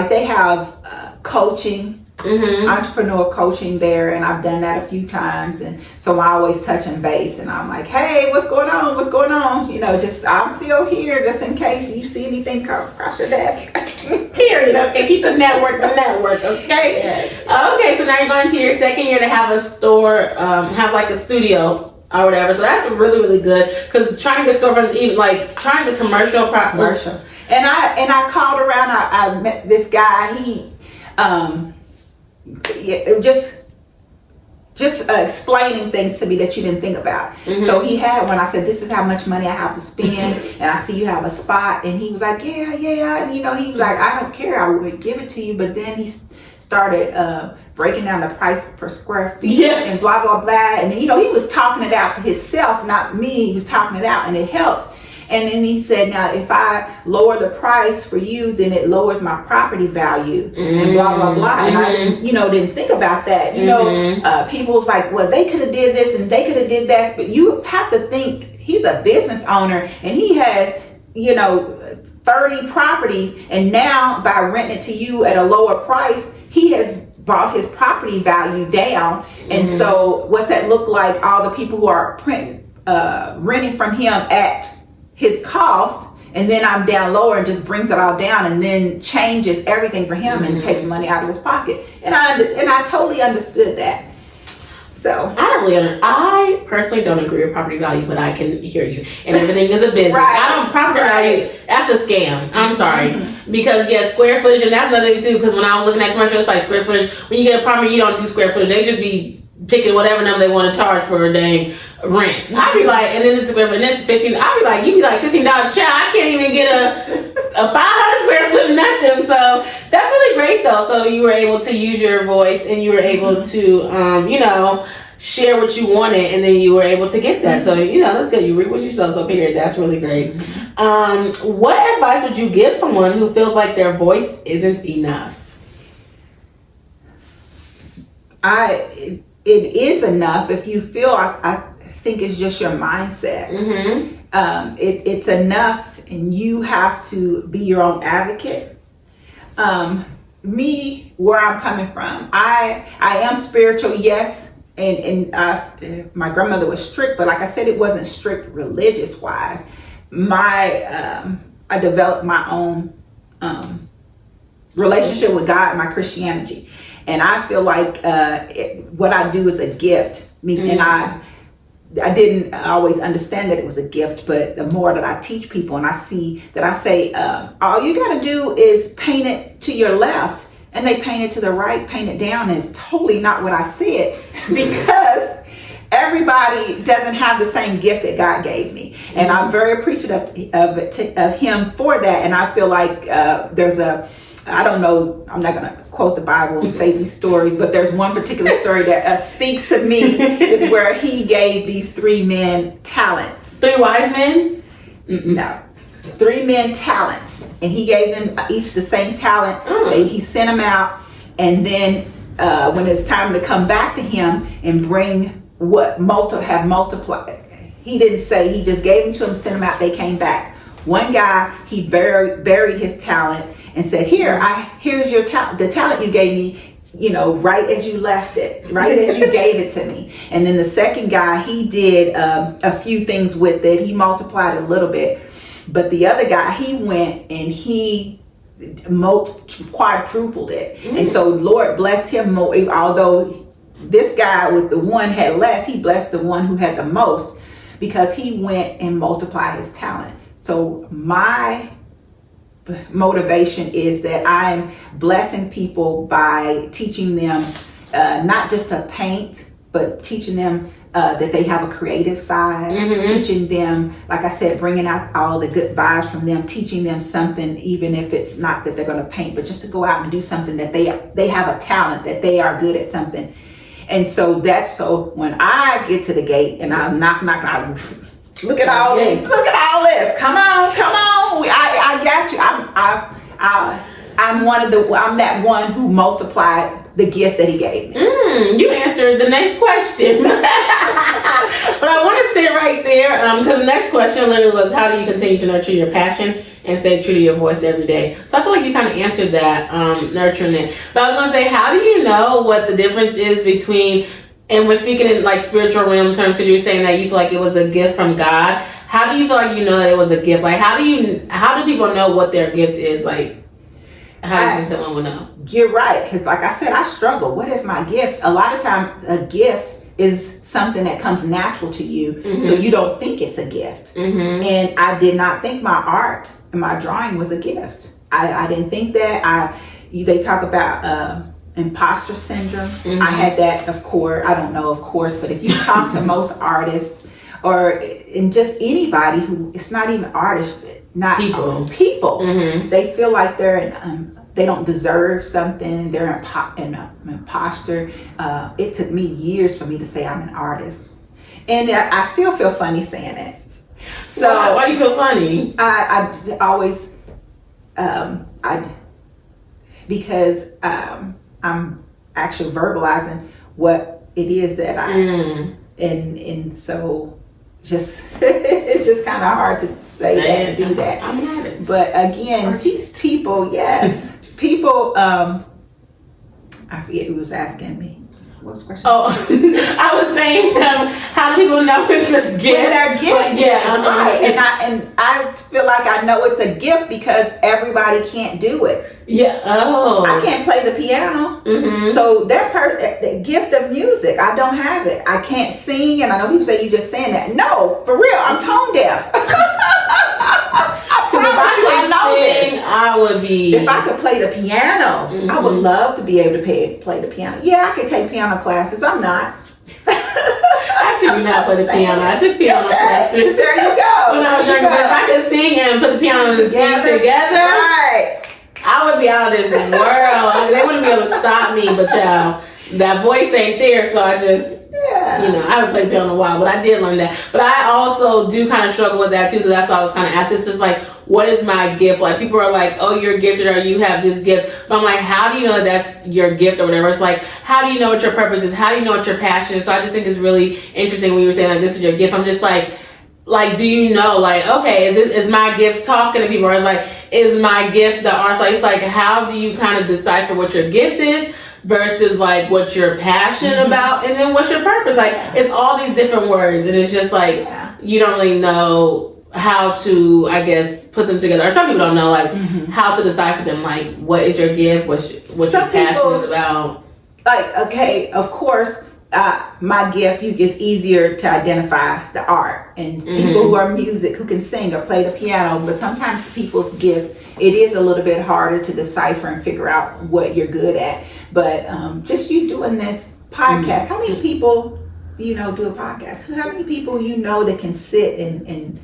C: they have coaching. Mm-hmm. Entrepreneur coaching there, and I've done that a few times, and so I always touch and base, and I'm like, hey, what's going on? Just I'm still here just in case you see anything come across your desk.
B: Period. Okay, keep the network, okay?
C: Yes.
B: Okay, so now you're going to your second year to have a store, have like a studio or whatever, so that's really, really good, because trying to get storefronts, even like trying to commercial.
C: And I called around, I met this guy, he just explaining things to me that you didn't think about. Mm-hmm. So he had, when I said, this is how much money I have to spend, and I see you have a spot, and he was like, yeah, and he was like, I don't care, I would give it to you. But then he started breaking down the price per square feet. Yes. And blah blah blah, and he was talking it out to himself, not me. He was talking it out, and it helped. And then he said, now, if I lower the price for you, then it lowers my property value, and blah, blah, blah. Mm-hmm. And I didn't think about that. People was like, well, they could have did this and they could have did that. But you have to think, he's a business owner and he has, 30 properties. And now by renting it to you at a lower price, he has brought his property value down. Mm-hmm. And so what's that look like? All the people who are renting from him at his cost, and then I'm down lower and just brings it all down and then changes everything for him. Mm-hmm. And takes money out of his pocket. And I totally understood that. So
B: I personally don't agree with property value, but I can hear you. And everything is a business.
C: Right.
B: Property value, that's a scam. I'm sorry. Mm-hmm. Because square footage, and that's another thing too, because when I was looking at commercials, like square footage, when you get a apartment, you don't do square footage. They just be picking whatever number they want to charge for a dang rent. I'd be like, and then it's square foot, and it's 15. I'd be like, you be like $15. Child, I can't even get a 500 square foot nothing. So that's really great though. So you were able to use your voice, and you were able to, share what you wanted, and then you were able to get that. So that's good. You reap what you sow. So period. That's really great. What advice would you give someone who feels like their voice isn't enough?
C: It is enough if you feel, I think it's just your mindset. Mm-hmm. It's enough, and you have to be your own advocate. Me, where I'm coming from, I am spiritual, yes, and my grandmother was strict, but like I said, it wasn't strict religious wise. I developed my own relationship with God, my Christianity. And I feel like what I do is a gift. Mm-hmm. And I didn't always understand that it was a gift, but the more that I teach people and I see that, I say, all you got to do is paint it to your left, and they paint it to the right, paint it down. And it's totally not what I said, because everybody doesn't have the same gift that God gave me. And I'm very appreciative of him for that. And I feel like I don't know, I'm not going to quote the Bible and say these stories, but there's one particular story that speaks to me, is where he gave these 3 men talents.
B: 3 wise men?
C: No. 3 men talents. And he gave them each the same talent. He sent them out. And then when it's time to come back to him and bring what have multiplied, he didn't say, he just gave them to him, sent them out, they came back. One guy, he buried his talent and said, here's your talent, the talent you gave me, right as you left it, right as you gave it to me. And then the second guy, he did a few things with it. He multiplied it a little bit. But the other guy, he went and he quadrupled it. And so Lord blessed him more, although this guy with the one had less, he blessed the one who had the most, because he went and multiplied his talent. So my motivation is that I'm blessing people by teaching them not just to paint, but teaching them that they have a creative side, teaching them, like I said, bringing out all the good vibes from them, teaching them something, even if it's not that they're going to paint, but just to go out and do something that they have a talent, that they are good at something. And so when I get to the gate and I knock, look at all this, come on, I got you. I'm that one who multiplied the gift that he gave me.
B: You answered the next question. But I want to stay right there, because the next question literally was, how do you continue to nurture your passion and stay true to your voice every day? So I feel like you kind of answered that, nurturing it. But I was going to say, how do you know what the difference is between, and we're speaking in like spiritual realm terms, because you're saying that you feel like it was a gift from God. How do you feel like you know that it was a gift? Like, how do people know what their gift is? Like, how do you think someone would know?
C: You're right, because like I said, I struggle. What is my gift? A lot of times a gift is something that comes natural to you, so you don't think it's a gift. And I did not think my art and my drawing was a gift. I didn't think that. They talk about imposter syndrome. I had that, of course. I don't know, of course, but if you talk to most artists or in just anybody who, it's not even artists, not people, they feel like they don't deserve something. They're an imposter. It took me years for me to say I'm an artist, and I still feel funny saying it. So
B: why do you feel funny?
C: I always because I'm actually verbalizing what it is that and so it's just kind of hard to say that and do that.
B: I'm an artist.
C: But again, people, people, I forget who was asking me. What was the question?
B: Oh, I was saying, how do people know it's a gift?
C: When they're gift, right. And I feel like I know it's a gift because everybody can't do it.
B: Yeah. Oh.
C: I can't play the piano. So that gift of music, I don't have it. I can't sing, and I know people say you just saying that. No, for real, I'm tone deaf. I know this.
B: I would be.
C: If I could play the piano, I would love to be able to play the piano. Yeah, I could take piano classes. I'm not.
B: I do not play the piano. I took piano classes.
C: There you go.
B: When I was younger, but if I could sing and put the piano and sing together,
C: right,
B: I would be out of this world. I mean, they wouldn't be able to stop me, but y'all, that voice ain't there, so I just. I haven't played piano in a while, but I did learn that. But I also do kind of struggle with that too, so that's why I was kind of asked. It's just like, what is my gift? Like, people are like, oh, you're gifted, or you have this gift. But I'm like, how do you know that that's your gift or whatever? It's like, how do you know what your purpose is? How do you know what your passion is? So I just think it's really interesting when you were saying like, this is your gift. I'm just like, do you know, like, okay, is my gift talking to people? Or is my gift the arts? Like, it's like, how do you kind of decipher what your gift is versus like what you're passionate about, and then what's your purpose? Like, it's all these different words, and it's just like you don't really know how to, I guess, put them together. Or some people don't know like how to decipher them. Like, what is your gift? What's your passion about?
C: Like, okay, of course, my gift, it's easier to identify the art and people who are music, who can sing or play the piano. But sometimes people's gifts, it is a little bit harder to decipher and figure out what you're good at. But just you doing this podcast, how many people do a podcast? How many people that can sit and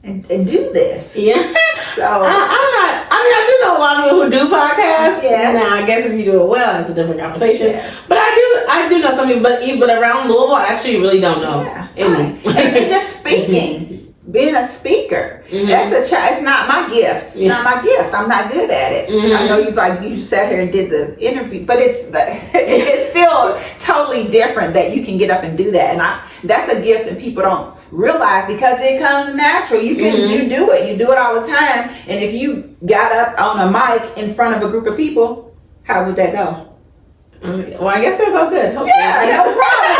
C: do this?
B: Yeah.
C: So
B: I do know a lot of people who do podcasts.
C: Yeah.
B: Now I guess if you do it well, that's a different conversation.
C: Yes.
B: But I do know some people, but around Louisville, I actually really don't know any.
C: And just speaking, being a speaker, that's it's not my gift. It's not my gift. I'm not good at it. I know you sat here and did the interview, but it's still totally different that you can get up and do that. And that's a gift that people don't realize because it comes natural. You can you do it all the time. And if you got up on a mic in front of a group of people, how would that go?
B: Well, I guess it'll go good. Hopefully.
C: Yeah, no problem.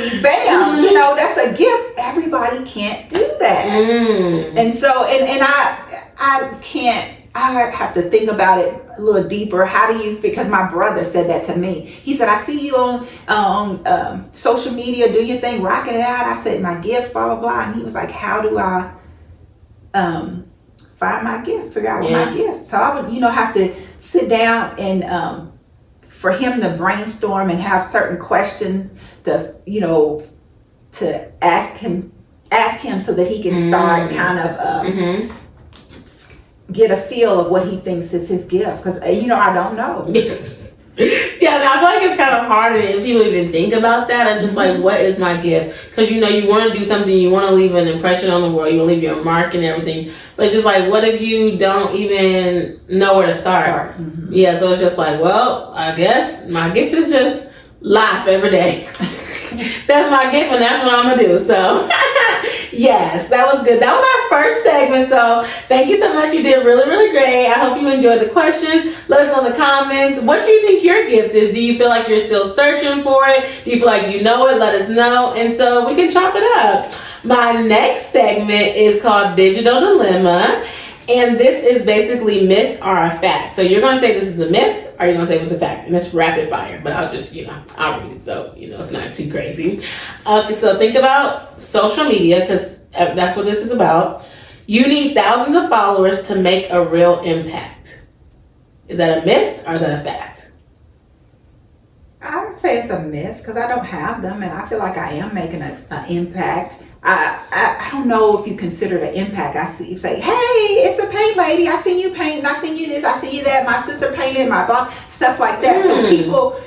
C: Exactly. Bam. That's a gift. Everybody can't do that. And so, and I can't I have to think about it a little deeper. How do you, because my brother said that to me. He said, I see you on social media, do your thing, rocking it out. I said, my gift, blah, blah, blah. And he was like, how do I find my gift, figure out what my gift? So I would, have to sit down and for him to brainstorm and have certain questions to, to ask him so that he can start kind of get a feel of what he thinks is his gift, because I don't know.
B: Yeah, I feel like it's kind of hard if people even think about that. It's just like, what is my gift? Because you want to do something, you want to leave an impression on the world, you want to leave your mark and everything. But it's just like, what if you don't even know where to start? Yeah, so it's just like, well, I guess my gift is just laugh every day. That's my gift, and that's what I'm gonna do. So yes, that was good. That was our first segment. So thank you so much. You did really, really great. I hope you enjoyed the questions. Let us know in the comments, what do you think your gift is? Do you feel like you're still searching for it? Do you feel like you know it? Let us know, and so we can chop it up. My next segment is called Digital Dilemma, and this is basically myth or a fact. So you're gonna say this is a myth, or you're gonna say it's a fact, and it's rapid fire, but I'll just, I'll read it, so, it's not too crazy. Okay, so think about social media, because that's what this is about. You need thousands of followers to make a real impact. Is that a myth, or is that a fact?
C: I would say it's a myth, because I don't have them, and I feel like I am making an impact. I don't know if you consider the impact. I see you say, hey, it's a paint lady. I see you painting. I see you this. I see you that. My sister painted, my blah, stuff like that. So people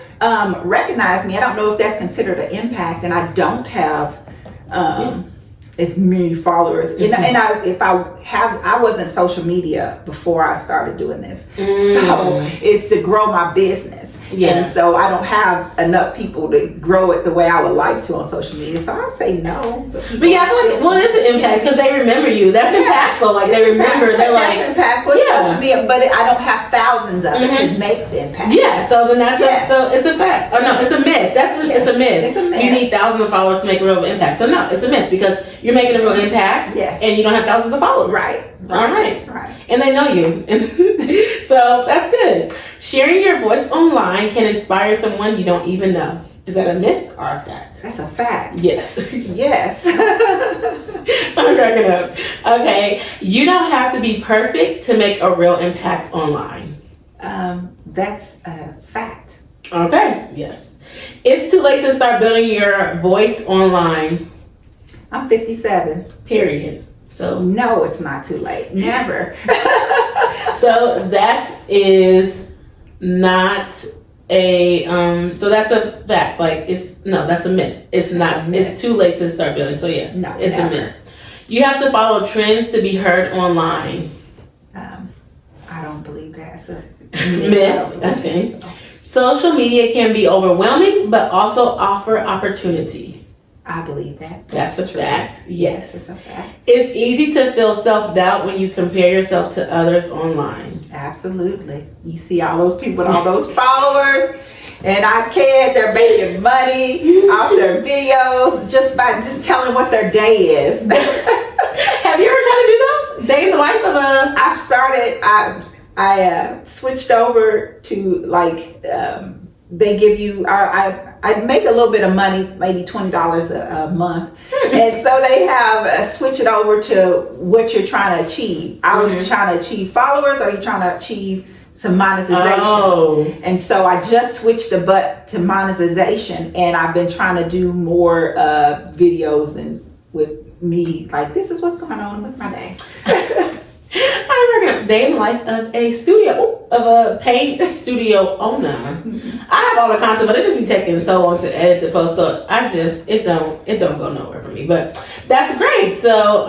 C: recognize me. I don't know if that's considered an impact, and I don't have as many followers. And I wasn't social media before I started doing this. So it's to grow my business. And so I don't have enough people to grow it the way I would like to on social media. So I'd say no. But
B: yeah, I feel like, it is an impact, because they remember you. That's impactful. Like, they remember, they're like,
C: that's impactful. Social media, but I don't have thousands of it to make the impact.
B: Yeah, so then so it's a fact. Oh no, it's a myth. It's a myth. It's a myth. You need thousands of followers to make a real impact. So no, it's a myth, because you're making a real impact, and you don't have thousands of followers.
C: Right.
B: All right. And they know you. So that's good. Sharing your voice online can inspire someone you don't even know. Is that a myth or a fact?
C: That's a fact.
B: Yes.
C: Yes.
B: I'm cracking up. Okay. You don't have to be perfect to make a real impact online.
C: That's a fact.
B: Okay. Yes. It's too late to start building your voice online.
C: I'm 57.
B: Period. So
C: no, it's not too late. Never.
B: So that is not a so that's a fact. Like, that's a myth. It's not. It's too late to start building. So yeah,
C: no,
B: it's
C: never.
B: a myth. You have to follow trends to be heard online.
C: I don't believe that's a
B: myth. Okay. Social media can be overwhelming, but also offer opportunity.
C: I believe that.
B: That's a fact. Yes.
C: It's a fact.
B: It's easy to feel self-doubt when you compare yourself to others online.
C: Absolutely. You see all those people with all those followers, and I can't. They're making money off their videos just by telling what their day is.
B: Have you ever tried to do those? Day in the life of a...
C: I've started. I switched over to they give you. I make a little bit of money, maybe $20 a month, and so they have switch it over to what you're trying to achieve. Are you trying to achieve followers? Or are you trying to achieve some monetization?
B: Oh.
C: And so I just switched the butt to monetization, and I've been trying to do more videos and with me, like, this is what's going on with my day.
B: I'm working a day in the life of a paint studio owner. I have all the content, but it just be taking so long to edit to post, so it don't go nowhere for me. But that's great. So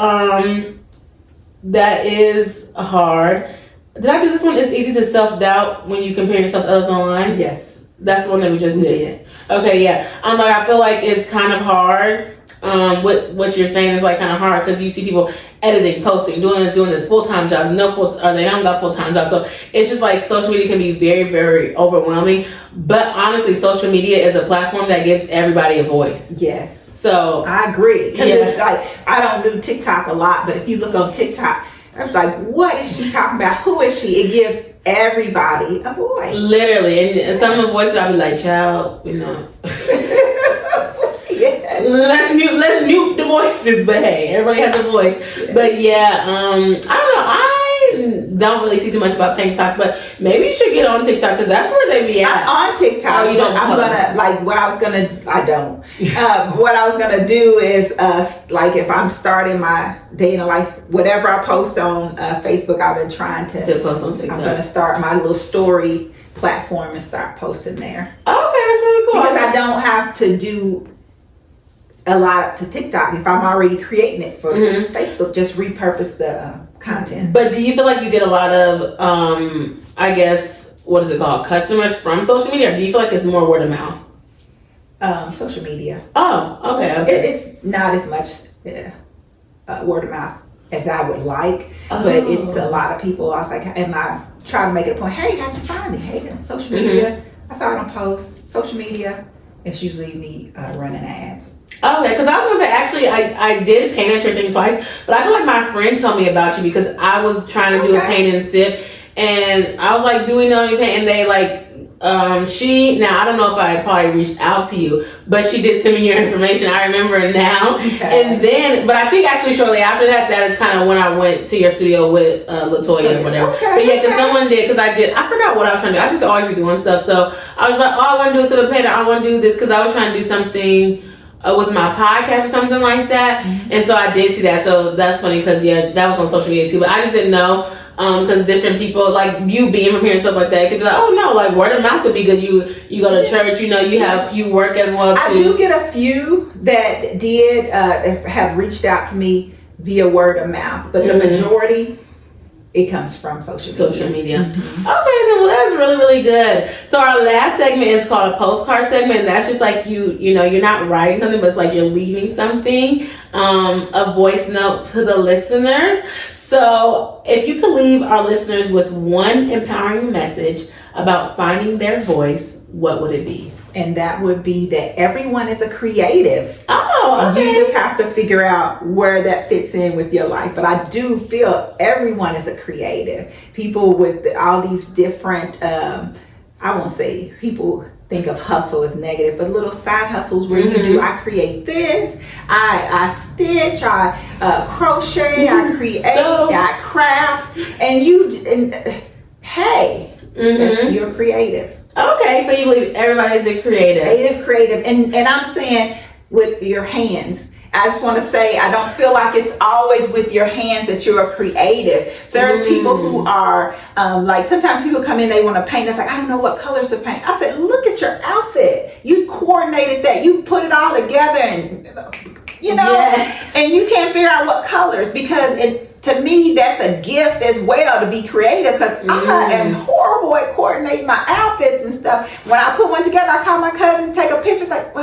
B: that is hard. Did I do this one? It's easy to self-doubt when you compare yourself to others online.
C: Yes,
B: that's the one that we just did. Okay, yeah. I feel like it's kind of hard. What you're saying is like kind of hard, because you see people editing, posting, doing this full-time jobs, or they don't got full-time jobs. So it's just like social media can be very, very overwhelming. But honestly, social media is a platform that gives everybody a voice.
C: Yes.
B: So
C: I agree. Because it's like, I don't do TikTok a lot, but if you look on TikTok, I was like, what is she talking about? Who is she? It gives everybody a voice.
B: Literally. And some of the voices I'll be like, child,
C: Yes.
B: let's mute the voices, but hey, everybody has a voice. Yes. But yeah, I don't know. I don't really see too much about TikTok, but maybe you should get on TikTok because that's where they be at.
C: I'm on TikTok.
B: Oh, you don't
C: I'm gonna what I don't. What I was gonna do is like if I'm starting my day in life, whatever I post on Facebook, I've been trying to
B: post on TikTok.
C: I'm gonna start my little story platform and start posting there.
B: Okay, that's really cool.
C: Because I don't have to do a lot to TikTok if I'm already creating it for Facebook. Just repurpose the content.
B: But do you feel like you get a lot of I guess what is it called, customers from social media, or do you feel like it's more word of mouth?
C: Social media.
B: Oh, okay.
C: It's not as much word of mouth as I would like, but it's a lot of people. I was like, and I try to make it a point. Hey, how'd you find me? Hey, social media. I saw it on post. Social media. It's usually me running ads.
B: Okay, because I was gonna say actually I did paint at your thing twice, but I feel like my friend told me about you because I was trying to do a paint and sip, and I was like, do we know any paint? And they like now I don't know if I probably reached out to you, but she did send me your information. I remember now. Okay. And then, but I think actually shortly after that is kind of when I went to your studio with Latoya or whatever.
C: Okay,
B: but yeah, because someone did, because I forgot what I was trying to do. I just always be doing stuff. So I was like, oh, I want to do a sip of paint. I want to do this because I was trying to do something with my podcast or something like that. And so I did see that. So that's funny because yeah, that was on social media too. But I just didn't know. Because different people, like you being from here and stuff like that, it could be like, oh no, like word of mouth could be good. You go to church, you work as well too.
C: I do get a few that did have reached out to me via word of mouth, but the majority, it comes from social media.
B: Okay, then well that's really, really good. So our last segment is called a postcard segment. And that's just like you're not writing something, but it's like you're leaving something, a voice note to the listeners. So if you could leave our listeners with one empowering message about finding their voice, what would it be?
C: And that would be that everyone is a creative.
B: Oh, okay.
C: You just have to figure out where that fits in with your life. But I do feel everyone is a creative. People with all these different, I won't say people think of hustle as negative, but little side hustles where you do, I create this, I stitch, I crochet, I create, I craft, and hey, you're creative.
B: Okay, so you believe everybody is a creative.
C: Creative. And I'm saying with your hands. I just want to say, I don't feel like it's always with your hands that you're a creative. Certain people who are, like sometimes people come in, they want to paint. It's like, I don't know what colors to paint. I said, look at your outfit. You coordinated that. You put it all together and, and you can't figure out what colors because to me, that's a gift as well to be creative because I am horrible at coordinating my outfits and stuff. When I put one together, I call my cousin, take a picture. It's like,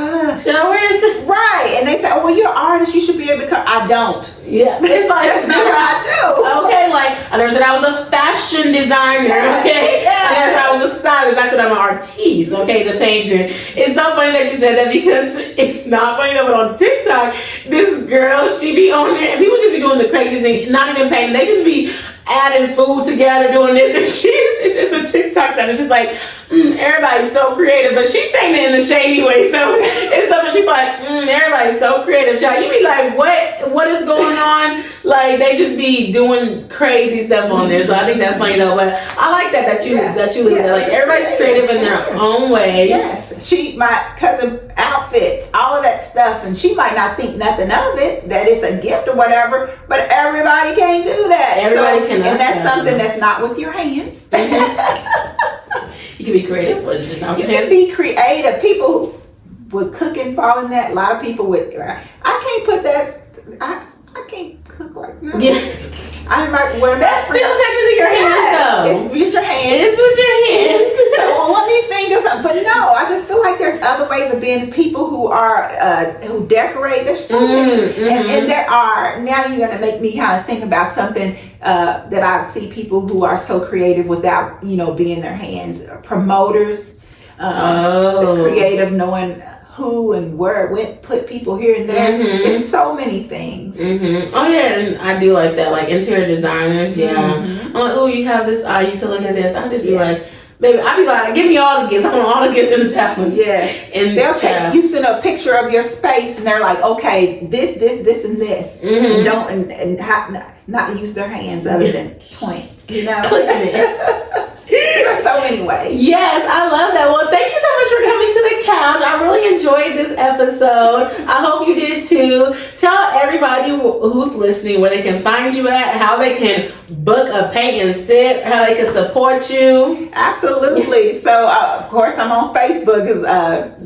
B: should I wear this?
C: Right. And they say, oh, well, you're an artist. You should be able to come. I don't.
B: Yeah. It's like,
C: that's not what I do.
B: Okay. Like, I never said I was a fashion designer. Okay. I never said I was a stylist. I said I'm an artiste. Okay. The painter. It's so funny that you said that because it's not funny though, but on TikTok, this girl, she be on there and people just be doing the craziest thing. Not even painting. They just be adding food together, doing this, and it's just a TikTok that it's just like, everybody's so creative, but she's saying it in a shady way. So it's something she's like, everybody's so creative, child. You be like, what is going on? Like they just be doing crazy stuff on there. So I think that's funny though. But I like that you leave that. Like everybody's creative in their own way.
C: Yes, my cousin outfits, all of that stuff, and she might not think nothing of it, that it's a gift or whatever, but everybody can't do that.
B: Everybody can.
C: And that's something that's not with your hands.
B: You can be creative, but it's just not with your hands.
C: You can be creative. People with cooking fall in that. A lot of people with, I can't put that, I can't cook like that.
B: Yeah.
C: I might wear
B: that's still technically your hands though.
C: It's with your hands.
B: It's with your hands.
C: So let me think of something. But no, I just feel like there's other ways of being people who are who decorate. There's so many, and there are. Now you're gonna make me kind of think about something that I see people who are so creative without being their hands. Promoters, the creative, knowing who and where it went, put people here and there. It's so many things.
B: Oh yeah, and I do like that, like interior designers. Yeah, I'm like, oh, you have this eye, you can look at this. I'll just be like, baby, I'll be like, give me all the gifts. I want all the gifts in the tablet.
C: Yes.
B: And
C: they'll take, you send a picture of your space and they're like, okay, this, and this. And don't, and not use their hands other than point, you know?
B: Clicking it.
C: There are so many ways.
B: Yes, I love that. Well, thank you so much for coming to the couch. I really enjoyed this episode. I hope you did too. Tell everybody who's listening where they can find you at, how they can book a paint and sip, how they can support you.
C: Absolutely. So, of course, I'm on Facebook, is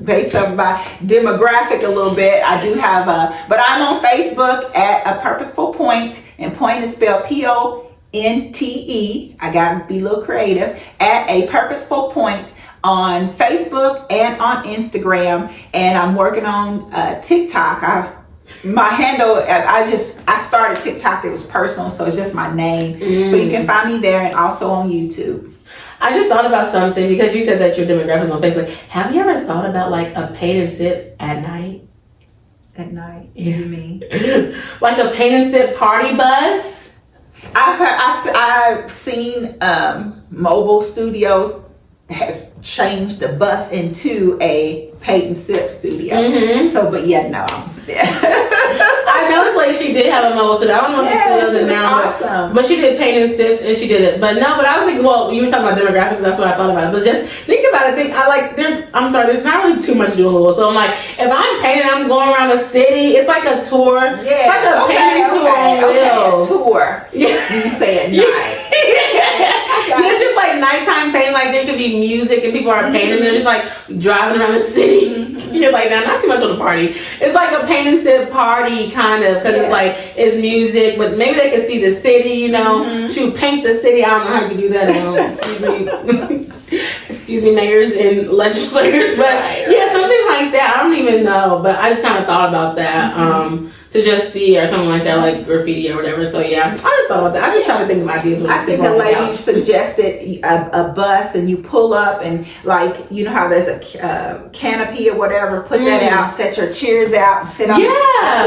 C: based on my demographic a little bit. I do have but I'm on Facebook at A Purposeful Point, and point is spelled POINTE. I gotta be a little creative. At A Purposeful Point on Facebook and on Instagram, and I'm working on TikTok. My handle, I started TikTok. It was personal, so it's just my name. So you can find me there, and also on YouTube.
B: I just thought about something because you said that your demographic is on Facebook. Have you ever thought about like a paint and sip at night?
C: At night? What do you mean?
B: Like a paint and sip party bus?
C: I've seen mobile studios have changed the bus into a paint and sip studio. So, but yeah, no.
B: I noticed like she did have a mobile studio. I don't know if she still does it now, but she did paint and sips and she did it. But no, but I was thinking, well, you were talking about demographics, and that's what I thought about. But just think about it. There's not really too much to do in Louisville. So I'm like, if I'm painting, I'm going around the city. It's like a tour. Yeah. It's like a painting tour on wheels.
C: A tour. Yeah. You say at night.
B: It's just like nighttime painting. Like there could be music and people are painting. They're just like driving around the city. You're like, nah, not too much on the party. It's like a paint and sip party kind of, because it's like it's music, but maybe they can see the city. You know, shoot, paint the city. I don't know how you do that. Excuse me. Excuse me, mayors and legislators, but yeah, something like that. I don't even know, but I just kind of thought about that. To just see or something like that, like graffiti or whatever. So yeah, I just thought about that. I just try to think of ideas.
C: I think a lady suggested a bus, and you pull up, and like, you know how there's a canopy or whatever, put that out, set your chairs out, and sit on it.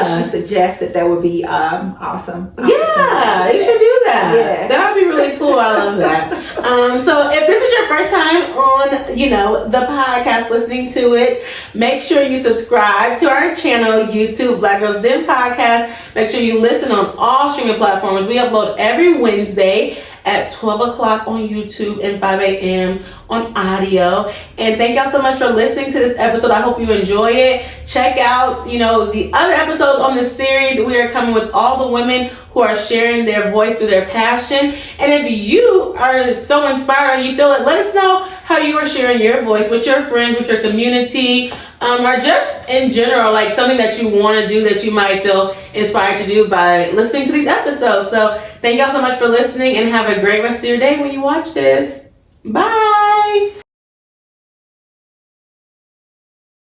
C: So she suggested that would be awesome.
B: Yeah, you should do that.
C: Yes.
B: That would be really cool. I love that. So if this is your first time on, the podcast, listening to it, make sure you subscribe to our channel, YouTube, Black Girls Den Podcast. Make sure you listen on all streaming platforms. We upload every Wednesday at 12 o'clock on YouTube and 5 a.m. on audio. And thank y'all so much for listening to this episode. I hope you enjoy it. Check out, the other episodes on this series. We are coming with all the women who are sharing their voice through their passion. And if you are so inspired and you feel it, let us know how you are sharing your voice with your friends, with your community, or just in general, like something that you want to do that you might feel inspired to do by listening to these episodes. So thank y'all so much for listening, and have a great rest of your day when you watch this. Bye.